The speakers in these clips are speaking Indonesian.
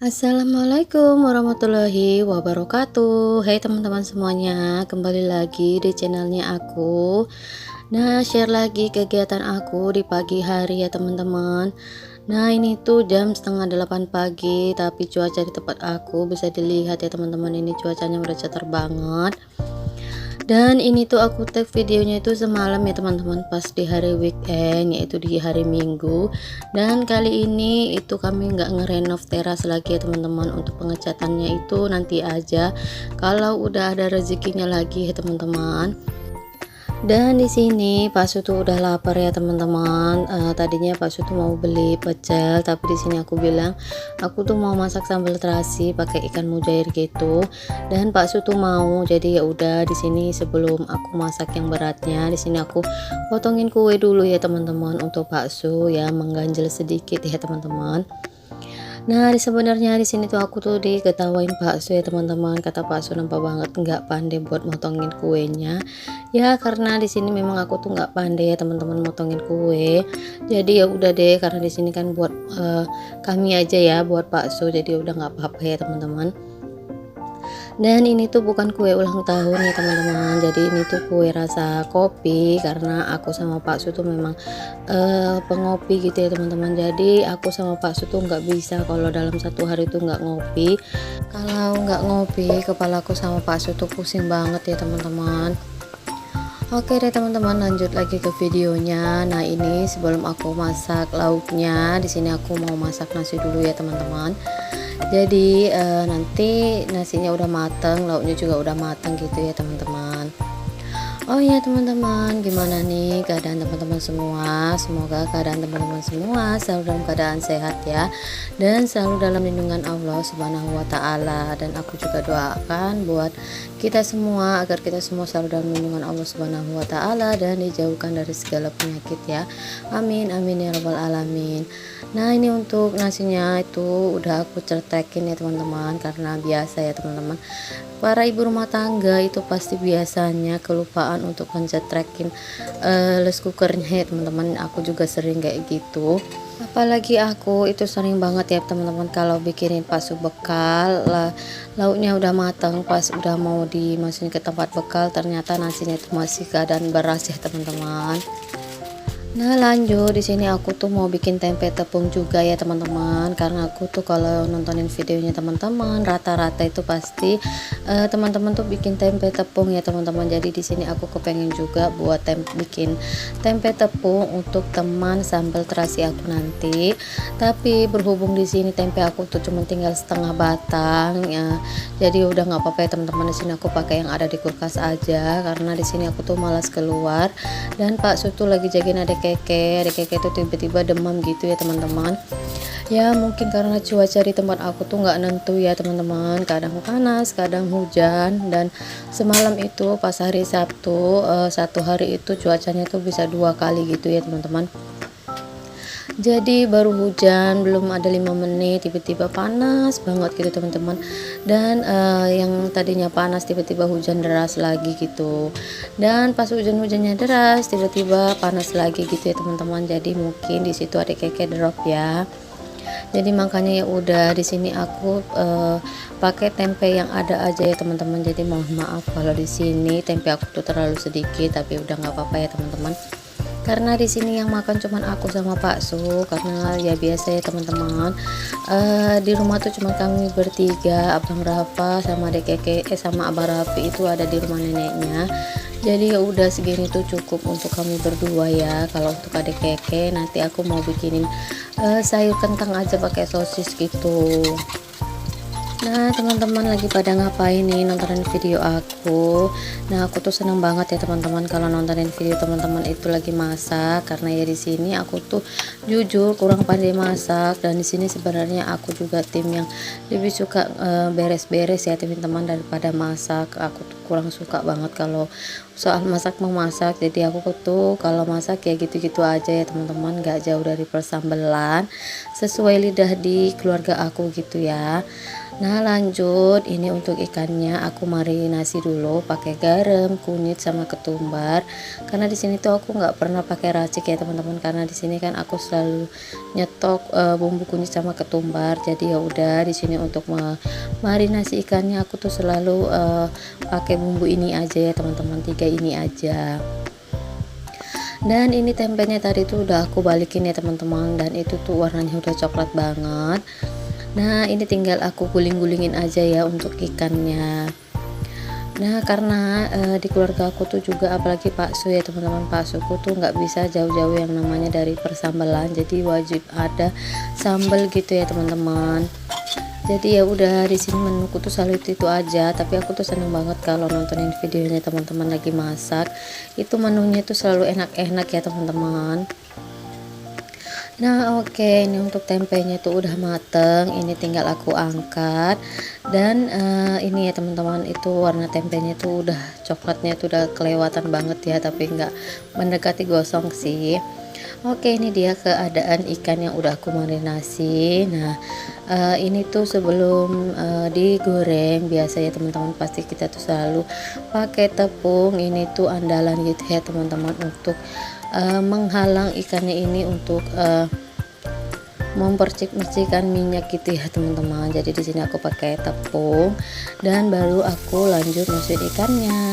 Assalamualaikum warahmatullahi wabarakatuh. Hai teman-teman semuanya, kembali lagi di channelnya aku. Nah, share lagi kegiatan aku di pagi hari ya teman-teman. Nah, ini tuh jam setengah 8 pagi, tapi cuaca di tempat aku bisa dilihat ya teman-teman, ini cuacanya udah cetar banget. Dan ini tuh aku tag videonya itu semalam ya teman-teman, pas di hari weekend, yaitu di hari Minggu. Dan kali ini itu kami nggak ngerenov teras lagi ya teman-teman, untuk pengecatannya itu nanti aja kalau udah ada rezekinya lagi ya teman-teman. Dan di sini Pak Su tuh udah lapar ya teman-teman. Tadinya Pak Su tuh mau beli pecel, tapi di sini aku bilang aku tuh mau masak sambal terasi pakai ikan mujair gitu. Dan Pak Su tuh mau, jadi ya udah di sini sebelum aku masak yang beratnya, di sini aku potongin kue dulu ya teman-teman untuk Pak Su ya, mengganjel sedikit ya teman-teman. Nah, sebenarnya di sini tuh aku tuh diketawain Pak Su ya teman-teman. Kata Pak Su nampak banget nggak pandai buat motongin kuenya. Ya karena di sini memang aku tuh nggak pandai ya teman-teman motongin kue. Jadi ya udah deh, karena di sini kan buat kami aja ya, buat Pak Su. Jadi udah nggak apa-apa ya teman-teman. Dan ini tuh bukan kue ulang tahun ya teman-teman, jadi ini tuh kue rasa kopi, karena aku sama Pak Su tuh memang pengopi gitu ya teman-teman. Jadi aku sama Pak Su tuh nggak bisa kalau dalam satu hari tuh nggak ngopi. Kalau nggak ngopi, kepalaku sama Pak Su tuh pusing banget ya teman-teman. Oke deh teman-teman, lanjut lagi ke videonya. Nah, ini sebelum aku masak lauknya, di sini aku mau masak nasi dulu ya teman-teman. Jadi nanti nasinya udah mateng, lauknya juga udah mateng gitu ya teman-teman. Oh ya teman-teman, gimana nih keadaan teman-teman semua? Semoga keadaan teman-teman semua selalu dalam keadaan sehat ya, dan selalu dalam lindungan Allah Subhanahu wa taala. Dan aku juga doakan buat kita semua agar kita semua selalu dalam lindungan Allah Subhanahu wa taala dan dijauhkan dari segala penyakit ya. Amin amin ya rabbal alamin. Nah, ini untuk nasinya itu udah aku cetekin ya teman-teman, karena biasa ya teman-teman, para ibu rumah tangga itu pasti biasanya kelupaan untuk mencetrekin rice cookernya ya teman-teman. Aku juga sering kayak gitu, apalagi aku itu sering banget ya teman-teman kalau bikinin pas bekal lah, lauknya udah matang, pas udah mau dimasukin ke tempat bekal ternyata nasinya itu masih keadaan beras ya teman-teman. Nah, lanjut di sini aku tuh mau bikin tempe tepung juga ya teman-teman, karena aku tuh kalau nontonin videonya teman-teman rata-rata itu pasti teman-teman tuh bikin tempe tepung ya teman-teman. Jadi di sini aku kepengen juga buat bikin tempe tepung untuk teman sambal terasi aku nanti. Tapi berhubung di sini tempe aku tuh cuma tinggal setengah batang ya, jadi udah nggak apa-apa ya teman-teman. Di sini aku pakai yang ada di kulkas aja, karena di sini aku tuh malas keluar. Dan Pak Su tuh lagi jagain adek keke tuh tiba-tiba demam gitu ya teman-teman. Ya mungkin karena cuaca di tempat aku tuh nggak nentu ya teman-teman, kadang panas kadang hujan. Dan semalam itu pas hari Sabtu, satu hari itu cuacanya tuh bisa 2 kali gitu ya teman-teman. Jadi baru hujan belum ada 5 menit tiba-tiba panas banget gitu teman-teman. Dan yang tadinya panas tiba-tiba hujan deras lagi gitu. Dan pas hujan-hujannya deras tiba-tiba panas lagi gitu ya teman-teman. Jadi mungkin di situ ada keke drop ya. Jadi makanya ya udah di sini aku pakai tempe yang ada aja ya teman-teman. Jadi mohon maaf kalau di sini tempe aku tuh terlalu sedikit, tapi udah nggak apa-apa ya teman-teman, karena di sini yang makan cuman aku sama Pak Su. Karena ya biasa ya teman-teman, di rumah tuh cuma kami bertiga, Abang Rafa sama Dek Keke sama Abang Rafi itu ada di rumah neneknya. Jadi ya udah segini tuh cukup untuk kami berdua ya. Kalau untuk Adek Keke nanti aku mau bikinin sayur kentang aja pakai sosis gitu. Nah, teman-teman lagi pada ngapain nih nontonin video aku? Nah, aku tuh seneng banget ya teman-teman kalau nontonin video teman-teman itu lagi masak, karena ya di sini aku tuh jujur kurang pandai masak. Dan di sini sebenarnya aku juga tim yang lebih suka beres-beres ya teman-teman daripada masak. Aku tuh kurang suka banget kalau soal masak memasak. Jadi aku tuh kalau masak ya gitu-gitu aja ya teman-teman, gak jauh dari persambelan, sesuai lidah di keluarga aku gitu ya. Nah lanjut, ini untuk ikannya aku marinasi dulu pakai garam, kunyit sama ketumbar. Karena di sini tuh aku nggak pernah pakai racik ya teman-teman, karena di sini kan aku selalu nyetok bumbu kunyit sama ketumbar. Jadi ya udah di sini untuk marinasi ikannya aku tuh selalu pakai bumbu ini aja ya teman-teman, 3 ini aja. Dan ini tempenya tadi tuh udah aku balikin ya teman-teman, dan itu tuh warnanya udah coklat banget. Nah ini tinggal aku guling-gulingin aja ya untuk ikannya. Nah karena di keluarga aku tuh juga apalagi Pak Su ya teman-teman, Pak Suku tuh nggak bisa jauh-jauh yang namanya dari persambelan, jadi wajib ada sambal gitu ya teman-teman. Jadi ya udah di sini menuku tuh selalu itu aja, tapi aku tuh seneng banget kalau nontonin videonya teman-teman lagi masak. Itu menunya tuh selalu enak-enak ya teman-teman. Nah oke, ini untuk tempenya tuh udah mateng, ini tinggal aku angkat. Dan ini ya teman-teman, itu warna tempenya tuh udah coklatnya tuh udah kelewatan banget ya, tapi nggak mendekati gosong sih. Oke, ini dia keadaan ikan yang udah aku marinasi. Nah ini tuh sebelum digoreng, biasa ya teman-teman, pasti kita tuh selalu pakai tepung. Ini tuh andalan gitu ya teman-teman, untuk menghalang ikannya ini untuk mempercik-percikan minyak gitu ya teman-teman. Jadi di sini aku pakai tepung, dan baru aku lanjut masukin ikannya.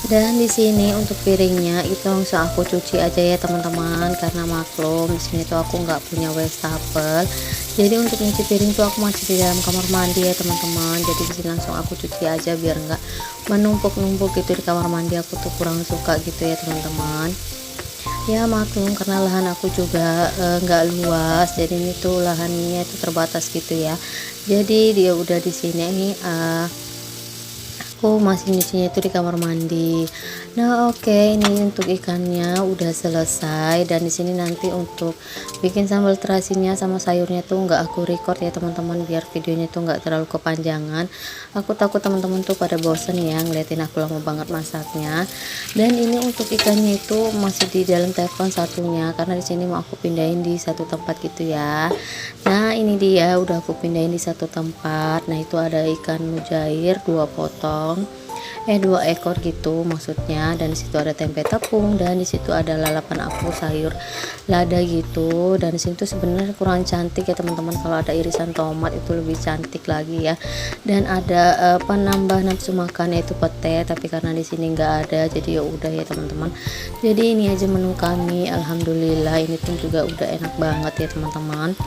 Dan di sini untuk piringnya itu langsung aku cuci aja ya teman-teman, karena maklum di sini tuh aku nggak punya wastafel. Jadi untuk nyuci piring tuh aku masih di dalam kamar mandi ya teman-teman. Jadi di sini langsung aku cuci aja biar nggak menumpuk-numpuk gitu di kamar mandi. Aku tuh kurang suka gitu ya teman-teman. Ya maklum karena lahan aku juga nggak luas, jadi ini tuh lahannya itu terbatas gitu ya. Jadi dia udah di sini aku masih nyucinya itu di kamar mandi. Nah oke, ini untuk ikannya udah selesai, dan di sini nanti untuk bikin sambal terasinya sama sayurnya tuh nggak aku record ya teman-teman, biar videonya tuh nggak terlalu kepanjangan. Aku takut teman-teman tuh pada bosen ya ngeliatin aku lama banget masaknya. Dan ini untuk ikannya itu masih di dalam teflon satunya, karena di sini mau aku pindahin di satu tempat gitu ya. Nah ini dia udah aku pindahin di satu tempat. Nah itu ada ikan mujair 2 ekor gitu maksudnya, dan disitu ada tempe tepung, dan disitu ada lalapan aku sayur lada gitu. Dan disitu sebenarnya kurang cantik ya teman-teman, kalau ada irisan tomat itu lebih cantik lagi ya. Dan ada penambah nafsu makan yaitu pete, tapi karena di sini nggak ada, jadi ya udah ya teman-teman. Jadi ini aja menu kami, alhamdulillah ini pun juga udah enak banget ya teman-teman.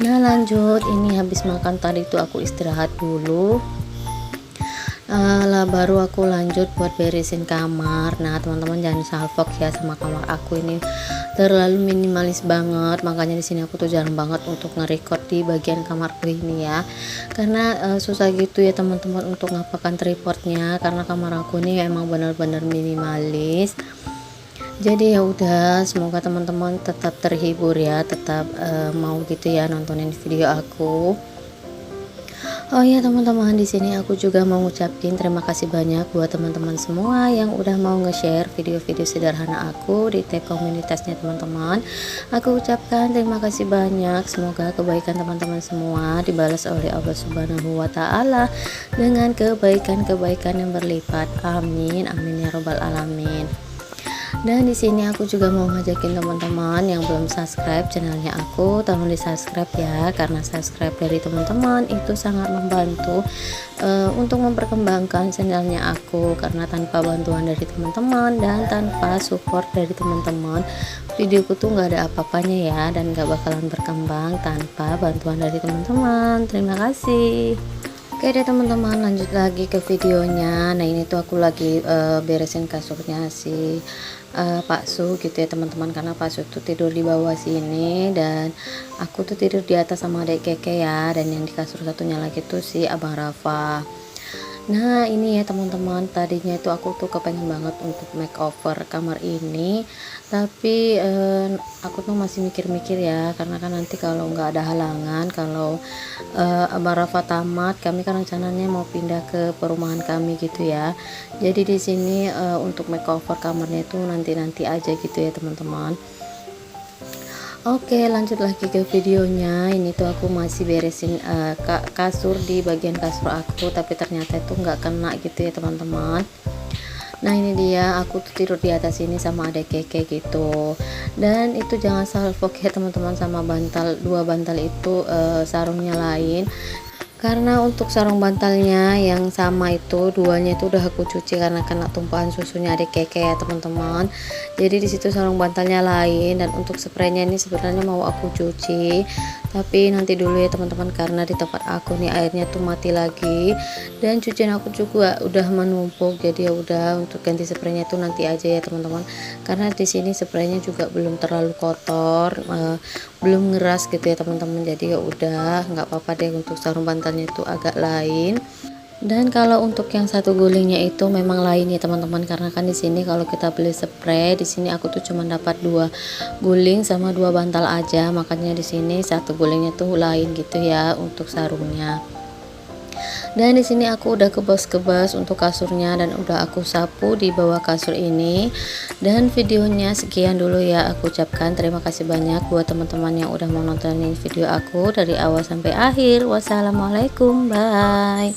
Nah lanjut, ini habis makan tadi tuh aku istirahat dulu. Lah baru aku lanjut buat beresin kamar. Nah teman-teman jangan salfok ya sama kamar aku, ini terlalu minimalis banget, makanya di sini aku tuh jarang banget untuk nge-record di bagian kamarku ini ya, karena susah gitu ya teman-teman untuk ngapakan tripodnya, karena kamar aku ini emang benar-benar minimalis. Jadi ya udah, semoga teman-teman tetap terhibur ya, tetap mau gitu ya nontonin video aku. Oh ya teman-teman, di sini aku juga mau ngucapin terima kasih banyak buat teman-teman semua yang udah mau nge-share video-video sederhana aku di tab komunitasnya teman-teman. Aku ucapkan terima kasih banyak. Semoga kebaikan teman-teman semua dibalas oleh Allah Subhanahu wa taala dengan kebaikan-kebaikan yang berlipat. Amin amin ya robbal alamin. Dan di sini aku juga mau ngajakin teman-teman yang belum subscribe channelnya aku, tolong di subscribe ya, karena subscribe dari teman-teman itu sangat membantu untuk memperkembangkan channelnya aku, karena tanpa bantuan dari teman-teman dan tanpa support dari teman-teman, videoku tuh nggak ada apa-apanya ya, dan nggak bakalan berkembang tanpa bantuan dari teman-teman. Terima kasih. Oke deh teman-teman, lanjut lagi ke videonya. Nah ini tuh aku lagi beresin kasurnya si Pak Su gitu ya teman-teman, karena Pak Su tuh tidur di bawah sini dan aku tuh tidur di atas sama adek Keke ya, dan yang di kasur satunya lagi tuh si Abang Rafa. Nah ini ya teman-teman, tadinya itu aku tuh kepengen banget untuk makeover kamar ini, tapi aku tuh masih mikir-mikir ya, karena kan nanti kalau nggak ada halangan, kalau Abang Rafa tamat, kami kan rencananya mau pindah ke perumahan kami gitu ya. Jadi di sini untuk makeover kamarnya itu nanti-nanti aja gitu ya teman-teman. Oke, lanjut lagi ke videonya. Ini tuh aku masih beresin kasur di bagian kasur aku, tapi ternyata itu nggak kena gitu ya teman-teman. Nah ini dia, aku tuh tidur di atas ini sama adek keke gitu. Dan itu jangan salfok ya teman-teman, sama bantal, dua bantal itu sarungnya lain. Karena untuk sarung bantalnya yang sama itu duanya itu udah aku cuci karena kena tumpahan susunya adik keke ya teman-teman. Jadi di situ sarung bantalnya lain, dan untuk spraynya ini sebenarnya mau aku cuci, tapi nanti dulu ya teman-teman, karena di tempat aku nih airnya tuh mati lagi dan cucian aku juga udah menumpuk. Jadi ya udah, untuk ganti spraynya tuh nanti aja ya teman-teman, karena di sini spraynya juga belum terlalu kotor, belum ngeras gitu ya teman-teman. Jadi ya udah, nggak apa-apa deh untuk sarung bantalnya itu agak lain. Dan kalau untuk yang satu gulingnya itu memang lain ya teman-teman, karena kan di sini kalau kita beli spray, di sini aku tuh cuma dapat 2 guling sama 2 bantal aja, makanya di sini satu gulingnya tuh lain gitu ya untuk sarungnya. Dan di sini aku udah kebas-kebas untuk kasurnya dan udah aku sapu di bawah kasur ini. Dan videonya sekian dulu ya, aku ucapkan terima kasih banyak buat teman-teman yang udah mau nontonin video aku dari awal sampai akhir. Wassalamualaikum, bye.